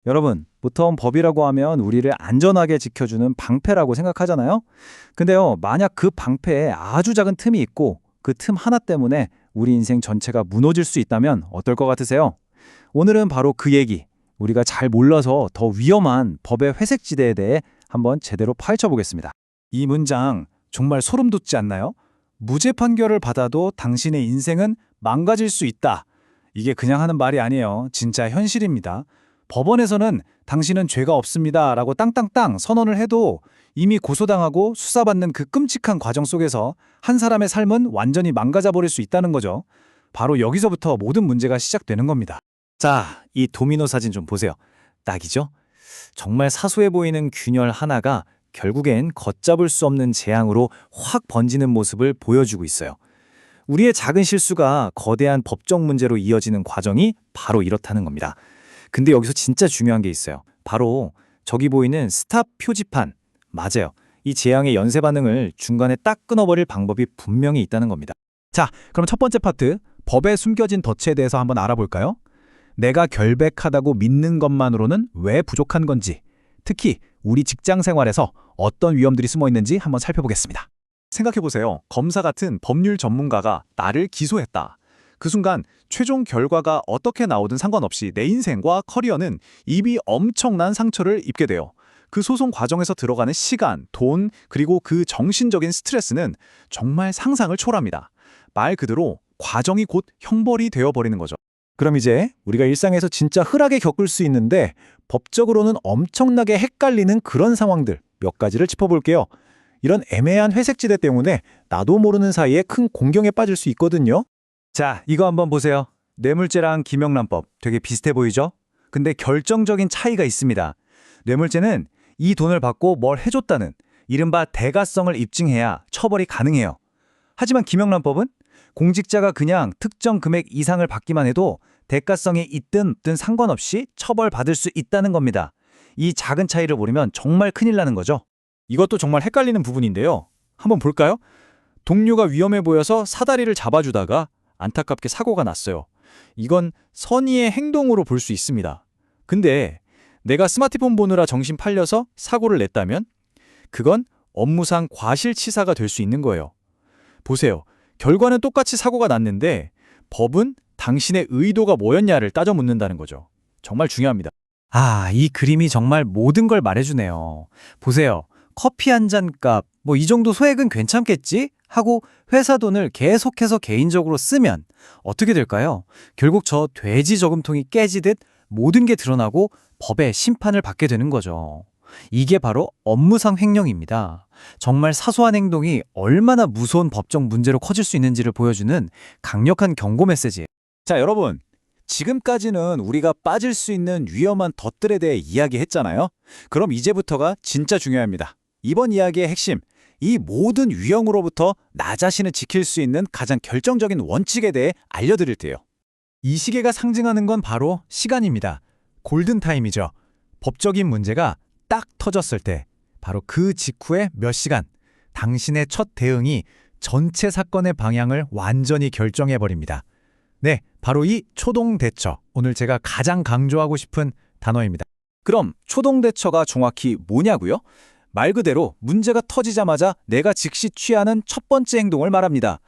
여러분, 보통 법이라고 하면 우리를 안전하게 지켜주는 방패라고 생각하잖아요? 근데요, 만약 그 방패에 아주 작은 틈이 있고 그 틈 하나 때문에 우리 인생 전체가 무너질 수 있다면 어떨 것 같으세요? 오늘은 바로 그 얘기, 우리가 잘 몰라서 더 위험한 법의 회색지대에 대해 한번 제대로 파헤쳐 보겠습니다. 이 문장 정말 소름 돋지 않나요? 무죄 판결을 받아도 당신의 인생은 망가질 수 있다. 이게 그냥 하는 말이 아니에요. 진짜 현실입니다. 법원에서는 당신은 죄가 없습니다 라고 땅땅땅 선언을 해도 이미 고소당하고 수사받는 그 끔찍한 과정 속에서 한 사람의 삶은 완전히 망가져 버릴 수 있다는 거죠. 바로 여기서부터 모든 문제가 시작되는 겁니다. 자, 이 도미노 사진 좀 보세요. 딱이죠? 정말 사소해 보이는 균열 하나가 결국엔 걷잡을 수 없는 재앙으로 확 번지는 모습을 보여주고 있어요. 우리의 작은 실수가 거대한 법적 문제로 이어지는 과정이 바로 이렇다는 겁니다. 근데 여기서 진짜 중요한 게 있어요. 바로 저기 보이는 스탑 표지판. 맞아요. 이 재앙의 연쇄 반응을 중간에 딱 끊어버릴 방법이 분명히 있다는 겁니다. 자, 그럼 첫 번째 파트, 법에 숨겨진 덫에 대해서 한번 알아볼까요? 내가 결백하다고 믿는 것만으로는 왜 부족한 건지, 특히 우리 직장 생활에서 어떤 위험들이 숨어 있는지 한번 살펴보겠습니다. 생각해보세요. 검사 같은 법률 전문가가 나를 기소했다. 그 순간 최종 결과가 어떻게 나오든 상관없이 내 인생과 커리어는 이미 엄청난 상처를 입게 돼요. 그 소송 과정에서 들어가는 시간, 돈, 그리고 그 정신적인 스트레스는 정말 상상을 초월합니다. 말 그대로 과정이 곧 형벌이 되어버리는 거죠. 그럼 이제 우리가 일상에서 진짜 흔하게 겪을 수 있는데 법적으로는 엄청나게 헷갈리는 그런 상황들 몇 가지를 짚어볼게요. 이런 애매한 회색지대 때문에 나도 모르는 사이에 큰 공경에 빠질 수 있거든요. 자, 이거 한번 보세요. 뇌물죄랑 김영란법 되게 비슷해 보이죠? 근데 결정적인 차이가 있습니다. 뇌물죄는 이 돈을 받고 뭘 해줬다는 이른바 대가성을 입증해야 처벌이 가능해요. 하지만 김영란법은 공직자가 그냥 특정 금액 이상을 받기만 해도 대가성이 있든 없든 상관없이 처벌받을 수 있다는 겁니다. 이 작은 차이를 모르면 정말 큰일 나는 거죠. 이것도 정말 헷갈리는 부분인데요. 한번 볼까요? 동료가 위험해 보여서 사다리를 잡아주다가 안타깝게 사고가 났어요. 이건 선의의 행동으로 볼 수 있습니다. 근데 내가 스마트폰 보느라 정신 팔려서 사고를 냈다면 그건 업무상 과실치사가 될 수 있는 거예요. 보세요. 결과는 똑같이 사고가 났는데 법은 당신의 의도가 뭐였냐를 따져 묻는다는 거죠. 정말 중요합니다. 아, 이 그림이 정말 모든 걸 말해주네요. 보세요. 커피 한 잔 값, 이 정도 소액은 괜찮겠지? 하고 회사 돈을 계속해서 개인적으로 쓰면 어떻게 될까요? 결국 저 돼지 저금통이 깨지듯 모든 게 드러나고 법의 심판을 받게 되는 거죠. 이게 바로 업무상 횡령입니다. 정말 사소한 행동이 얼마나 무서운 법적 문제로 커질 수 있는지를 보여주는 강력한 경고 메시지예요. 자, 여러분. 지금까지는 우리가 빠질 수 있는 위험한 덫들에 대해 이야기했잖아요. 그럼 이제부터가 진짜 중요합니다. 이번 이야기의 핵심, 이 모든 위험으로부터 나 자신을 지킬 수 있는 가장 결정적인 원칙에 대해 알려드릴 테요. 이 시계가 상징하는 건 바로 시간입니다. 골든타임이죠. 법적인 문제가 딱 터졌을 때, 바로 그 직후에 몇 시간, 당신의 첫 대응이 전체 사건의 방향을 완전히 결정해버립니다. 네, 바로 이 초동대처, 오늘 제가 가장 강조하고 싶은 단어입니다. 그럼 초동대처가 정확히 뭐냐고요? 말 그대로 문제가 터지자마자 내가 즉시 취하는 첫 번째 행동을 말합니다.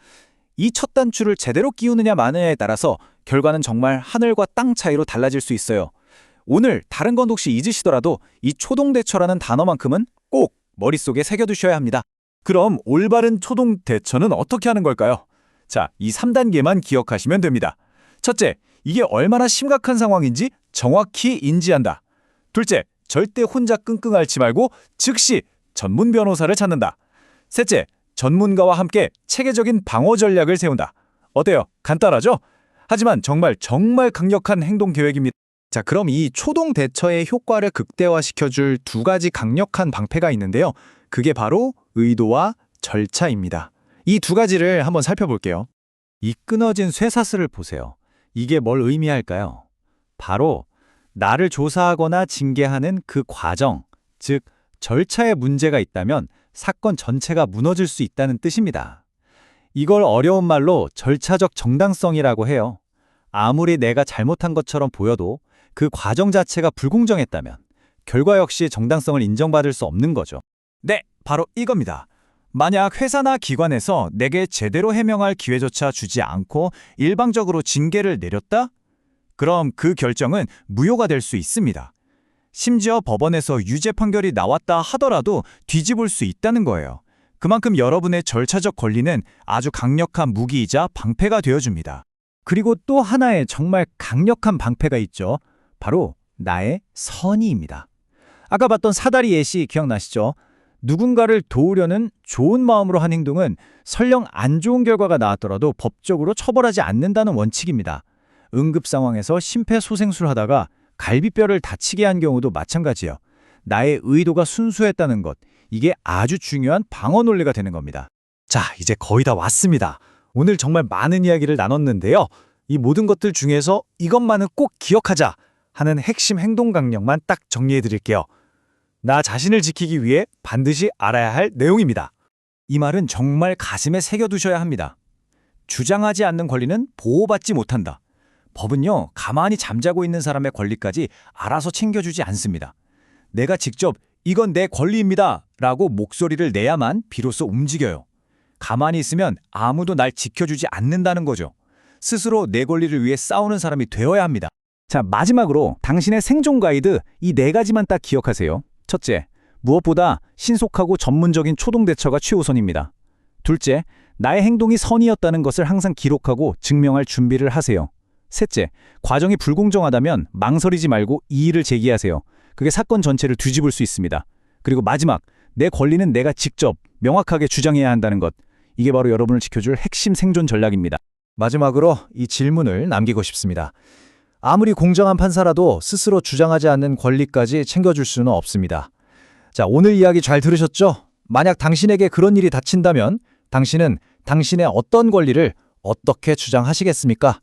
이 첫 단추를 제대로 끼우느냐 마느냐에 따라서 결과는 정말 하늘과 땅 차이로 달라질 수 있어요. 오늘 다른 건 혹시 잊으시더라도 이 초동대처라는 단어만큼은 꼭 머릿속에 새겨두셔야 합니다. 그럼 올바른 초동대처는 어떻게 하는 걸까요? 자, 이 3단계만 기억하시면 됩니다. 첫째, 이게 얼마나 심각한 상황인지 정확히 인지한다. 둘째, 절대 혼자 끙끙 앓지 말고 즉시 전문 변호사를 찾는다. 셋째, 전문가와 함께 체계적인 방어 전략을 세운다. 어때요? 간단하죠? 하지만 정말 강력한 행동 계획입니다. 자, 그럼 이 초동 대처의 효과를 극대화시켜줄 두 가지 강력한 방패가 있는데요. 그게 바로 의도와 절차입니다. 이 두 가지를 한번 살펴볼게요. 이 끊어진 쇠사슬을 보세요. 이게 뭘 의미할까요? 바로 나를 조사하거나 징계하는 그 과정, 즉 절차에 문제가 있다면 사건 전체가 무너질 수 있다는 뜻입니다. 이걸 어려운 말로 절차적 정당성이라고 해요. 아무리 내가 잘못한 것처럼 보여도 그 과정 자체가 불공정했다면 결과 역시 정당성을 인정받을 수 없는 거죠. 네, 바로 이겁니다. 만약 회사나 기관에서 내게 제대로 해명할 기회조차 주지 않고 일방적으로 징계를 내렸다? 그럼 그 결정은 무효가 될 수 있습니다. 심지어 법원에서 유죄 판결이 나왔다 하더라도 뒤집을 수 있다는 거예요. 그만큼 여러분의 절차적 권리는 아주 강력한 무기이자 방패가 되어줍니다. 그리고 또 하나의 정말 강력한 방패가 있죠. 바로 나의 선의입니다. 아까 봤던 사다리 예시 기억나시죠? 누군가를 도우려는 좋은 마음으로 한 행동은 설령 안 좋은 결과가 나왔더라도 법적으로 처벌하지 않는다는 원칙입니다. 응급 상황에서 심폐소생술 하다가 갈비뼈를 다치게 한 경우도 마찬가지예요. 나의 의도가 순수했다는 것, 이게 아주 중요한 방어 논리가 되는 겁니다. 자, 이제 거의 다 왔습니다. 오늘 정말 많은 이야기를 나눴는데요. 이 모든 것들 중에서 이것만은 꼭 기억하자 하는 핵심 행동 강령만 딱 정리해 드릴게요. 나 자신을 지키기 위해 반드시 알아야 할 내용입니다. 이 말은 정말 가슴에 새겨두셔야 합니다. 주장하지 않는 권리는 보호받지 못한다. 법은요, 가만히 잠자고 있는 사람의 권리까지 알아서 챙겨주지 않습니다. 내가 직접 이건 내 권리입니다 라고 목소리를 내야만 비로소 움직여요. 가만히 있으면 아무도 날 지켜주지 않는다는 거죠. 스스로 내 권리를 위해 싸우는 사람이 되어야 합니다. 자, 마지막으로 당신의 생존 가이드 이 4가지만 딱 기억하세요. 첫째, 무엇보다 신속하고 전문적인 초동 대처가 최우선입니다. 둘째, 나의 행동이 선의였다는 것을 항상 기록하고 증명할 준비를 하세요. 셋째, 과정이 불공정하다면 망설이지 말고 이의를 제기하세요. 그게 사건 전체를 뒤집을 수 있습니다. 그리고 마지막, 내 권리는 내가 직접 명확하게 주장해야 한다는 것. 이게 바로 여러분을 지켜줄 핵심 생존 전략입니다. 마지막으로 이 질문을 남기고 싶습니다. 아무리 공정한 판사라도 스스로 주장하지 않는 권리까지 챙겨줄 수는 없습니다. 자, 오늘 이야기 잘 들으셨죠? 만약 당신에게 그런 일이 닥친다면 당신은 당신의 어떤 권리를 어떻게 주장하시겠습니까?